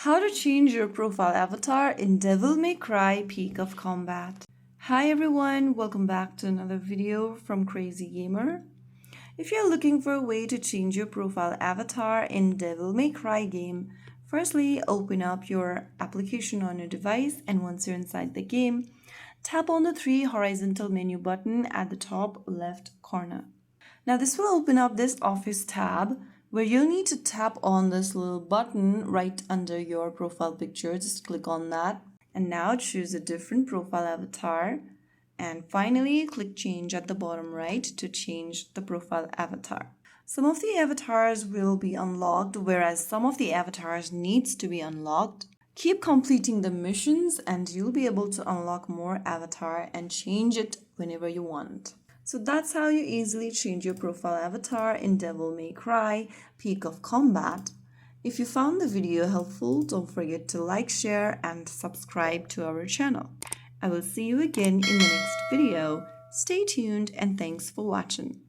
How to change your profile avatar in Devil May Cry Peak of Combat. Hi everyone, welcome back to another video from Crazy Gamer. If you're looking for a way to change your profile avatar in Devil May Cry game, firstly open up your application on your device, and once you're inside the game, tap on the 3 horizontal menu button at the top left corner. Now this will open up this Office tab where you'll need to tap on this little button right under your profile picture. Just click on that and now choose a different profile avatar, and finally click change at the bottom right to change the profile avatar. Some of the avatars will be unlocked, whereas some of the avatars needs to be unlocked. Keep completing the missions and you'll be able to unlock more avatar and change it whenever you want. So that's how you easily change your profile avatar in Devil May Cry Peak of Combat. If you found the video helpful, don't forget to like, share, and subscribe to our channel. I will see you again in the next video. Stay tuned and thanks for watching.